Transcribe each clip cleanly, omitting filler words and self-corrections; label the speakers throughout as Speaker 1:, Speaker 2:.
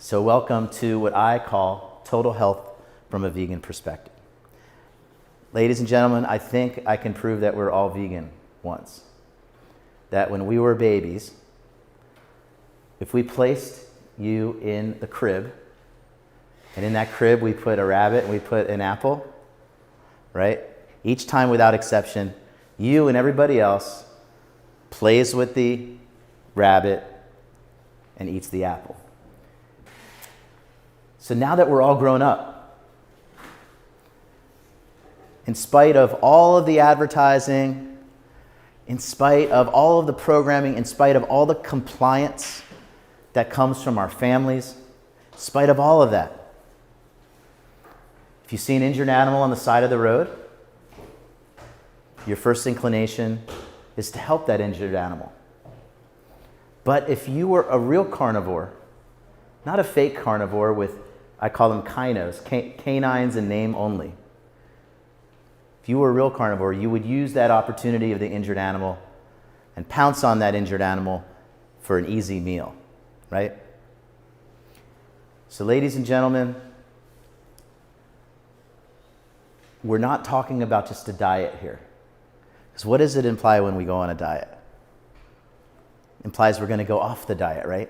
Speaker 1: So welcome to what I call total health from a vegan perspective. Ladies and gentlemen, I think I can prove that we're all vegan once. That when we were babies, if we placed you in the crib, and in that crib we put a rabbit and we put an apple, right? Each time without exception, you and everybody else plays with the rabbit and eats the apple. So now that we're all grown up, in spite of all of the advertising, in spite of all of the programming, in spite of all the compliance that comes from our families, in spite of all of that, if you see an injured animal on the side of the road, your first inclination is to help that injured animal. But if you were a real carnivore, not a fake carnivore with, I call them kinos, canines in name only. If you were a real carnivore, you would use that opportunity of the injured animal and pounce on that injured animal for an easy meal, right? So ladies and gentlemen, we're not talking about just a diet here. Because what does it imply when we go on a diet? It implies we're going to go off the diet, right?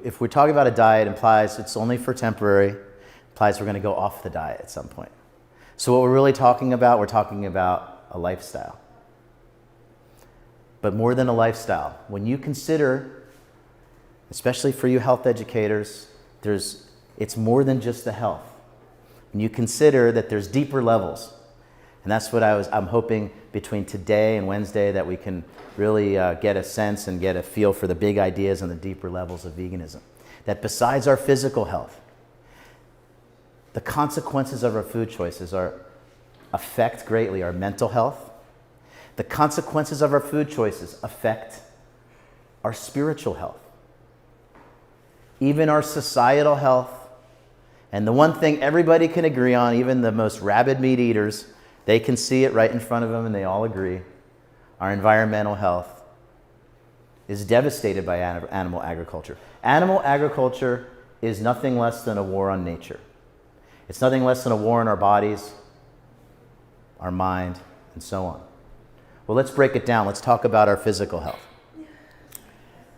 Speaker 1: If we're talking about a diet, it implies it's only for temporary, implies we're going to go off the diet at some point. So what we're really talking about, we're talking about a lifestyle. But more than a lifestyle, when you consider, especially for you health educators, it's more than just the health. When you consider that there's deeper levels, and that's what I'm hoping between today and Wednesday that we can really get a sense and get a feel for the big ideas on the deeper levels of veganism. That besides our physical health, the consequences of our food choices affect greatly our mental health. The consequences of our food choices affect our spiritual health, even our societal health. And the one thing everybody can agree on, even the most rabid meat eaters, they can see it right in front of them and they all agree. Our environmental health is devastated by animal agriculture. Animal agriculture is nothing less than a war on nature. It's nothing less than a war on our bodies, our mind, and so on. Well, let's break it down. Let's talk about our physical health.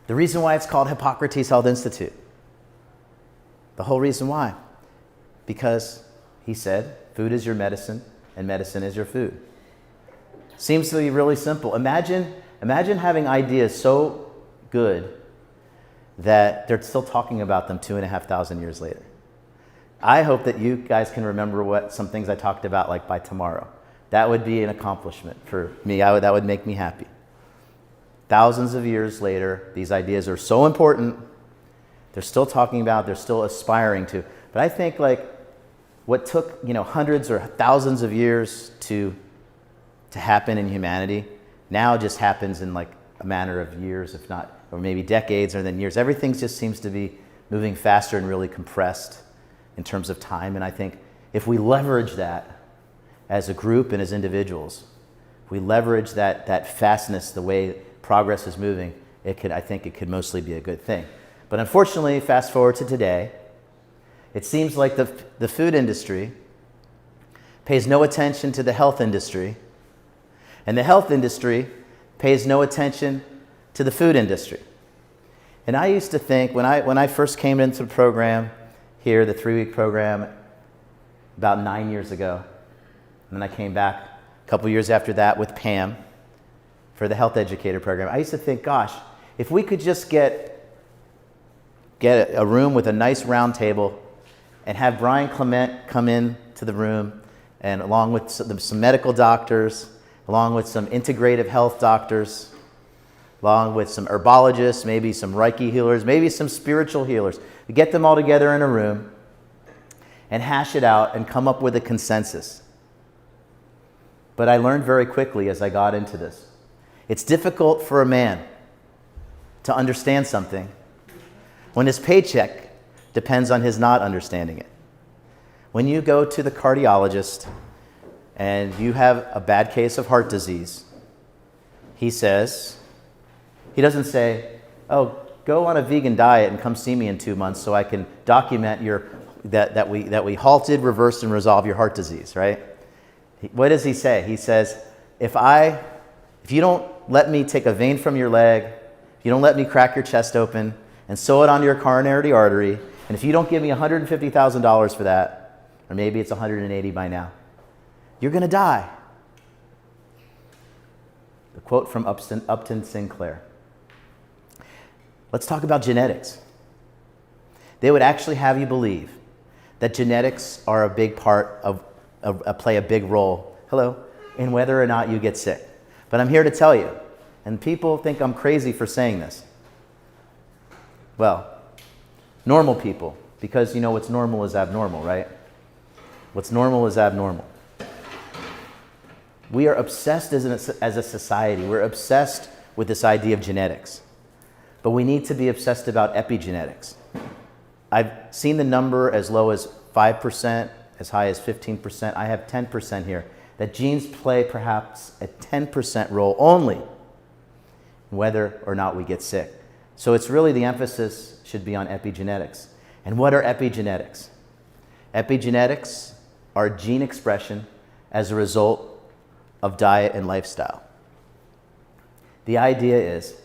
Speaker 1: The reason why it's called Hippocrates Health Institute. The whole reason why. Because he said, food is your medicine and medicine is your food. Seems to be really simple. Imagine having ideas so good that they're still talking about them 2,500 years later. I hope that you guys can remember some things I talked about like by tomorrow. That would be an accomplishment for me. That would make me happy. Thousands of years later, these ideas are so important. They're still talking about, they're still aspiring to. But I think like what took hundreds or thousands of years to happen in humanity now just happens in like a matter of years, if not, or maybe decades or then years. Everything just seems to be moving faster and really compressed in terms of time. And I think if we leverage that as a group and as individuals, if we leverage that fastness, the way progress is moving, I think it could mostly be a good thing. But unfortunately, fast forward to today, it seems like the food industry pays no attention to the health industry, and the health industry pays no attention to the food industry. And I used to think, when I first came into the program here, the 3-week program, about 9 years ago, and then I came back a couple years after that with Pam for the Health Educator program, I used to think, gosh, if we could just get a room with a nice round table and have Brian Clement come in to the room, and along with some medical doctors, along with some integrative health doctors, along with some herbologists, maybe some Reiki healers, maybe some spiritual healers. We get them all together in a room and hash it out and come up with a consensus. But I learned very quickly as I got into this, it's difficult for a man to understand something when his paycheck depends on his not understanding it. When you go to the cardiologist and you have a bad case of heart disease, he doesn't say, oh, go on a vegan diet and come see me in 2 months so I can document that we halted, reversed, and resolved your heart disease, right? What does he say? He says, if you don't let me take a vein from your leg, if you don't let me crack your chest open and sew it onto your coronary artery, and if you don't give me $150,000 for that, or maybe it's 180 by now, you're going to die. The quote from Upton Sinclair. Let's talk about genetics. They would actually have you believe that genetics are a big part play a big role, in whether or not you get sick. But I'm here to tell you, and people think I'm crazy for saying this. Well, normal people, because you know what's normal is abnormal, right? What's normal is abnormal. We are obsessed as a society. We're obsessed with this idea of genetics. But we need to be obsessed about epigenetics. I've seen the number as low as 5%, as high as 15%. I have 10% here. That genes play perhaps a 10% role only in whether or not we get sick. So it's really the emphasis should be on epigenetics. And what are epigenetics? Epigenetics are gene expression as a result of diet and lifestyle. The idea is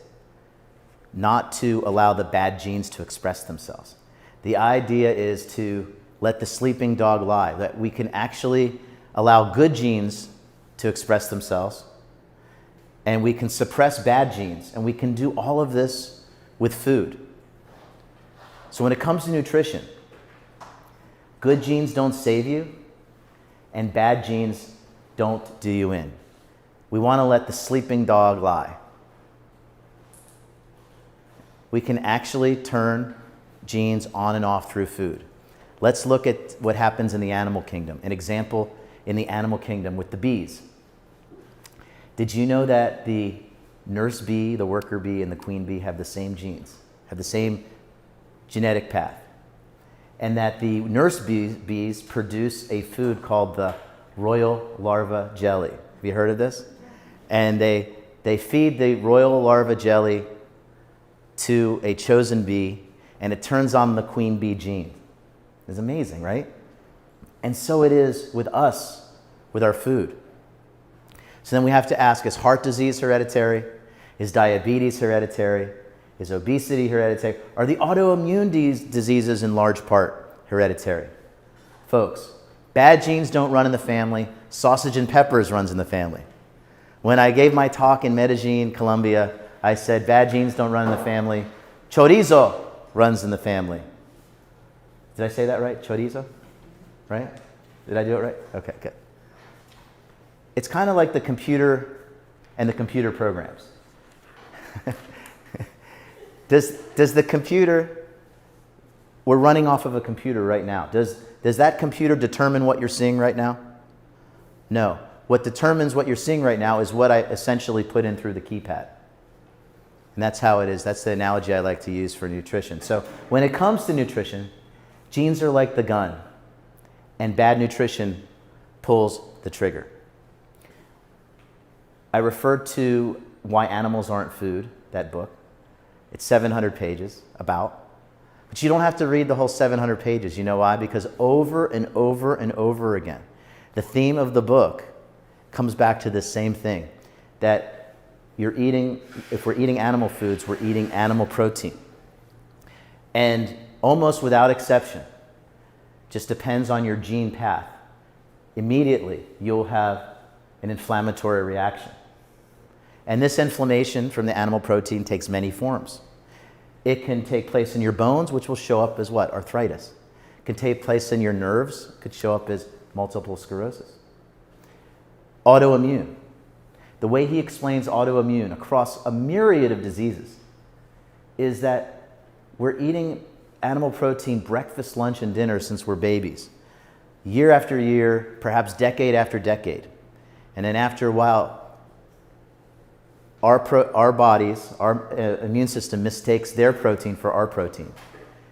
Speaker 1: not to allow the bad genes to express themselves. The idea is to let the sleeping dog lie, that we can actually allow good genes to express themselves, and we can suppress bad genes, and we can do all of this with food. So when it comes to nutrition, good genes don't save you, and bad genes don't do you in. We want to let the sleeping dog lie. We can actually turn genes on and off through food. Let's look at what happens in the animal kingdom. An example in the animal kingdom with the bees. Did you know that the nurse bee, the worker bee, and the queen bee have the same genes, have the same genetic path? And that the nurse bees produce a food called the royal larva jelly. Have you heard of this? And they feed the royal larva jelly to a chosen bee, and it turns on the queen bee gene. It's amazing, right? And so it is with us, with our food. So then we have to ask, is heart disease hereditary? Is diabetes hereditary? Is obesity hereditary? Are the autoimmune diseases in large part hereditary? Folks, bad genes don't run in the family. Sausage and peppers runs in the family. When I gave my talk in Medellin, Colombia, I said bad genes don't run in the family. Chorizo runs in the family. Did I say that right? Chorizo? Right? Did I do it right? Okay, good. It's kind of like the computer and the computer programs. Does the computer, we're running off of a computer right now. Does that computer determine what you're seeing right now? No. What determines what you're seeing right now is what I essentially put in through the keypad. And that's how it is. That's the analogy I like to use for nutrition. So when it comes to nutrition, genes are like the gun, and bad nutrition pulls the trigger. I referred to Why Animals Aren't Food, that book. It's 700 pages about. But you don't have to read the whole 700 pages. You know why? Because over and over and over again, the theme of the book comes back to this same thing, that if we're eating animal foods, we're eating animal protein. And almost without exception, just depends on your gene path, immediately you'll have an inflammatory reaction. And this inflammation from the animal protein takes many forms. It can take place in your bones, which will show up as what? Arthritis. It can take place in your nerves. It could show up as multiple sclerosis. Autoimmune. The way he explains autoimmune across a myriad of diseases is that we're eating animal protein breakfast, lunch, and dinner since we're babies. Year after year, perhaps decade after decade. And then after a while, our bodies, our immune system mistakes their protein for our protein.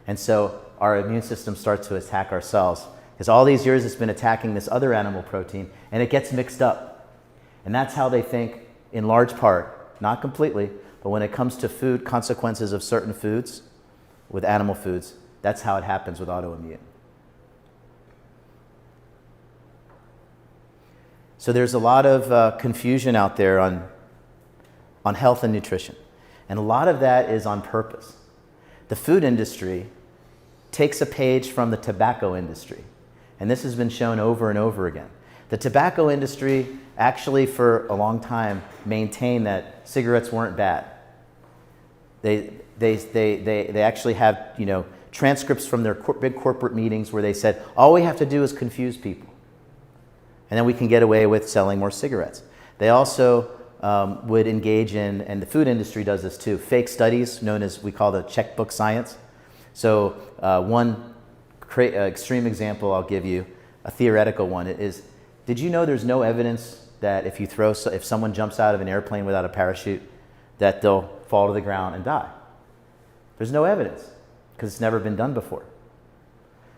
Speaker 1: And so our immune system starts to attack ourselves. Because all these years it's been attacking this other animal protein, and it gets mixed up. And that's how they think, in large part, not completely, but when it comes to food, consequences of certain foods, with animal foods, that's how it happens with autoimmune. So there's a lot of confusion out there on health and nutrition. And a lot of that is on purpose. The food industry takes a page from the tobacco industry. And this has been shown over and over again. The tobacco industry actually for a long time maintained that cigarettes weren't bad. They actually have, you know, transcripts from their big corporate meetings where they said, all we have to do is confuse people. And then we can get away with selling more cigarettes. They also would engage in, and the food industry does this too, fake studies known as, we call the checkbook science. So one extreme example I'll give you, a theoretical one, is, did you know there's no evidence that if someone jumps out of an airplane without a parachute, that they'll fall to the ground and die? There's no evidence, because it's never been done before.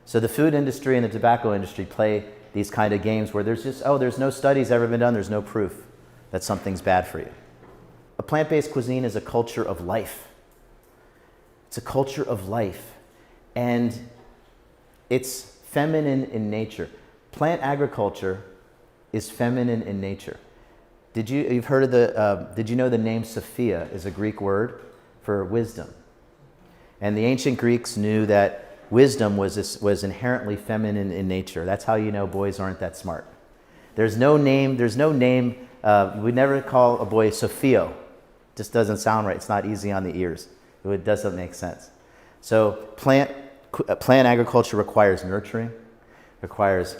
Speaker 1: So the food industry and the tobacco industry play these kind of games where there's just, oh, there's no studies ever been done, there's no proof that something's bad for you. A plant-based cuisine is a culture of life. It's a culture of life, and it's feminine in nature. Plant agriculture is feminine in nature. You've heard of did you know the name Sophia is a Greek word for wisdom? And the ancient Greeks knew that wisdom was inherently feminine in nature. That's how you know boys aren't that smart. There's no name, we never call a boy Sophio. Just doesn't sound right. It's not easy on the ears. It doesn't make sense. So plant agriculture requires nurturing, requires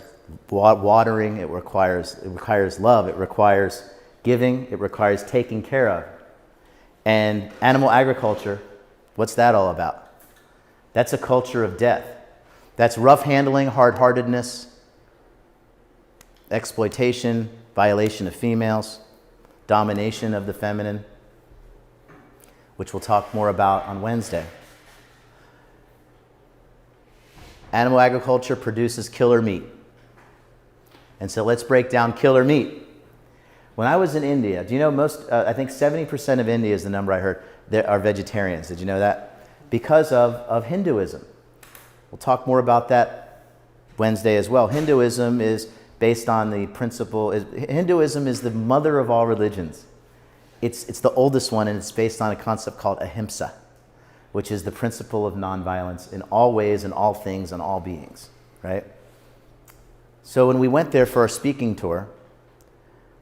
Speaker 1: watering, it requires love, it requires giving, it requires taking care of. And animal agriculture, what's that all about? That's a culture of death. That's rough handling, hard-heartedness, exploitation, violation of females, domination of the feminine, which we'll talk more about on Wednesday. Animal agriculture produces killer meat. And so let's break down killer meat. When I was in India, do you know I think 70% of India is the number I heard, are vegetarians. Did you know that? Because of Hinduism. We'll talk more about that Wednesday as well. Hinduism is based on the principle, Hinduism is the mother of all religions. It's the oldest one, and it's based on a concept called ahimsa, which is the principle of nonviolence in all ways, in all things, and all beings, right? So when we went there for our speaking tour,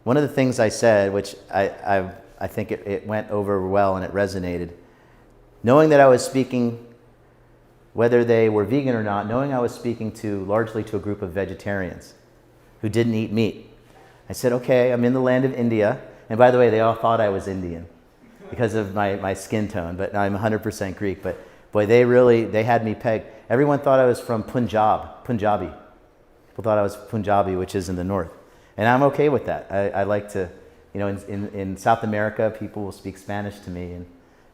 Speaker 1: one of the things I said, which I think it went over well and it resonated, knowing that I was speaking, whether they were vegan or not, knowing I was speaking largely to a group of vegetarians who didn't eat meat, I said, okay, I'm in the land of India. And by the way, they all thought I was Indian because of my skin tone, but I'm 100% Greek. But boy, they had me pegged. Everyone thought I was from Punjabi. People thought I was Punjabi, which is in the north. And I'm okay with that. I like to, you know, in South America, people will speak Spanish to me,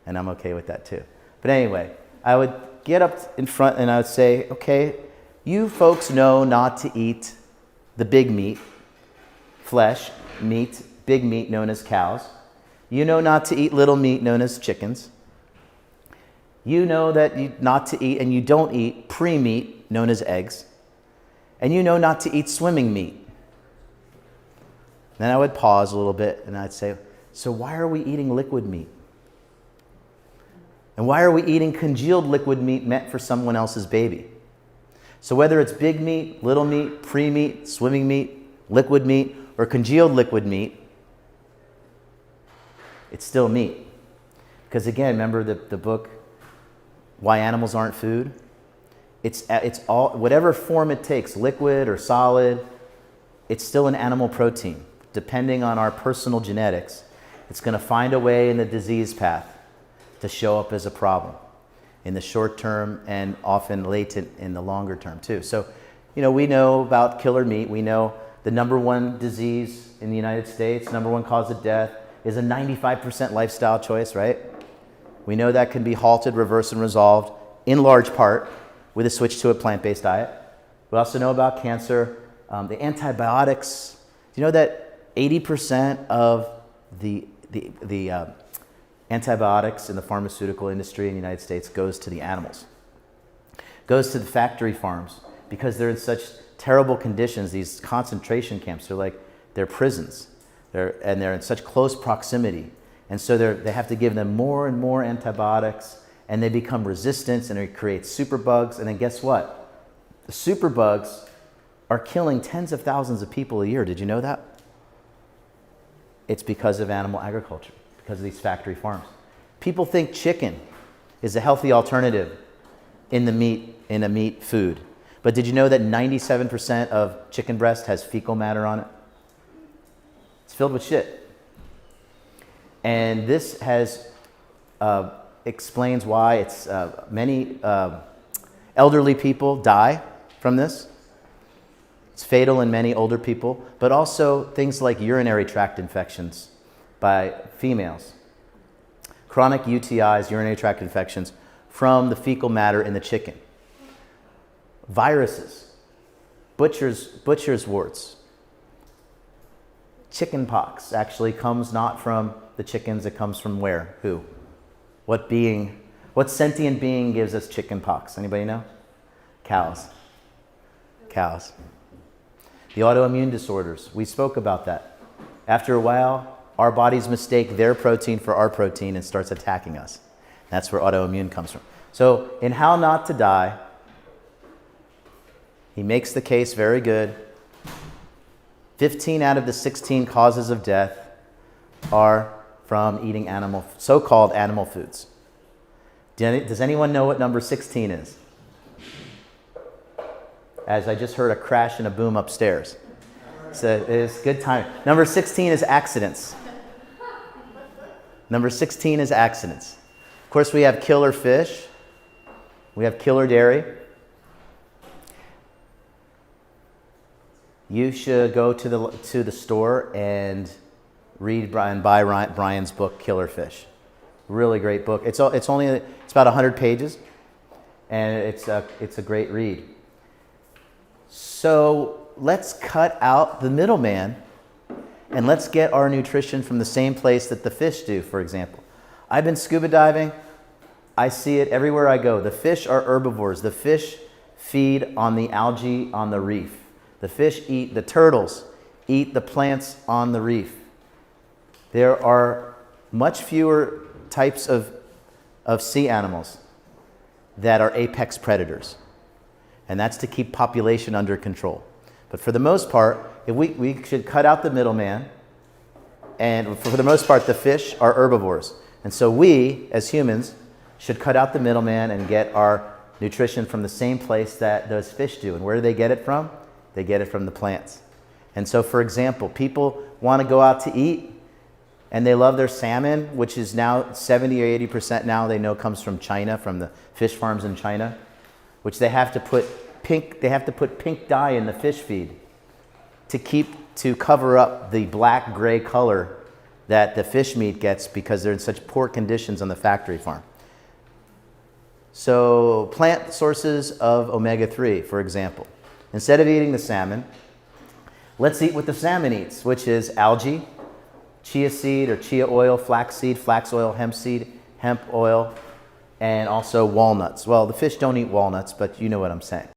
Speaker 1: and I'm okay with that too. But anyway, I would get up in front and I would say, okay, you folks know not to eat the big meat, flesh, meat, big meat known as cows. You know not to eat little meat known as chickens. You know that not to eat, and you don't eat pre-meat known as eggs. And you know not to eat swimming meat. Then I would pause a little bit and I'd say, so why are we eating liquid meat? And why are we eating congealed liquid meat meant for someone else's baby? So whether it's big meat, little meat, pre-meat, swimming meat, liquid meat, or congealed liquid meat, it's still meat. Because again, remember the book, Why Animals Aren't Food? It's all, whatever form it takes, liquid or solid, it's still an animal protein. Depending on our personal genetics, it's going to find a way in the disease path to show up as a problem in the short term and often latent in the longer term too. So, you know, we know about killer meat. We know the number one disease in the United States, number one cause of death, is a 95% lifestyle choice, right? We know that can be halted, reversed, and resolved in large part with a switch to a plant-based diet. We also know about cancer, the antibiotics. Do you know that 80% of the the antibiotics in the pharmaceutical industry in the United States goes to the animals, goes to the factory farms, because they're in such terrible conditions. These concentration camps, they're prisons, and they're in such close proximity, and so they have to give them more and more antibiotics, and they become resistant, and it creates superbugs. And then guess what? The superbugs are killing tens of thousands of people a year. Did you know that? It's because of animal agriculture, because of these factory farms. People think chicken is a healthy alternative in a meat food. But did you know that 97% of chicken breast has fecal matter on it? It's filled with shit. And this explains why many elderly people die from this. It's fatal in many older people, but also things like urinary tract infections by females. Chronic UTIs, urinary tract infections, from the fecal matter in the chicken. Viruses, butcher's warts. Chicken pox actually comes not from the chickens, it comes from where? Who? What sentient being gives us chicken pox? Anybody know? Cows. Cows. The autoimmune disorders, we spoke about that. After a while, our bodies mistake their protein for our protein and starts attacking us. That's where autoimmune comes from. So in How Not to Die, he makes the case very good. 15 out of the 16 causes of death are from eating so-called animal foods. Does anyone know what number 16 is? As I just heard a crash and a boom upstairs. So it's good time. Number 16 is accidents. Number 16 is accidents. Of course, we have killer fish. We have killer dairy. You should go to the store and buy Brian's book, Killer Fish. Really great book. It's about 100 pages, and it's a great read. So let's cut out the middleman, and let's get our nutrition from the same place that the fish do. For example, I've been scuba diving. I see it everywhere I go. The fish are herbivores. The fish feed on the algae on the reef. The turtles eat the plants on the reef. There are much fewer types of sea animals that are apex predators. And that's to keep population under control. But for the most part, we should cut out the middleman. And for the most part, the fish are herbivores. And so we, as humans, should cut out the middleman and get our nutrition from the same place that those fish do. And where do they get it from? They get it from the plants. And so, for example, people want to go out to eat, and they love their salmon, which is now 70 or 80% now they know comes from China, from the fish farms in China, which they have to put pink dye in the fish feed to cover up the black gray color that the fish meat gets because they're in such poor conditions on the factory farm. So plant sources of omega-3, for example. Instead of eating the salmon, let's eat what the salmon eats, which is algae, chia seed or chia oil, flax seed, flax oil, hemp seed, hemp oil, and also walnuts. Well, the fish don't eat walnuts, but you know what I'm saying.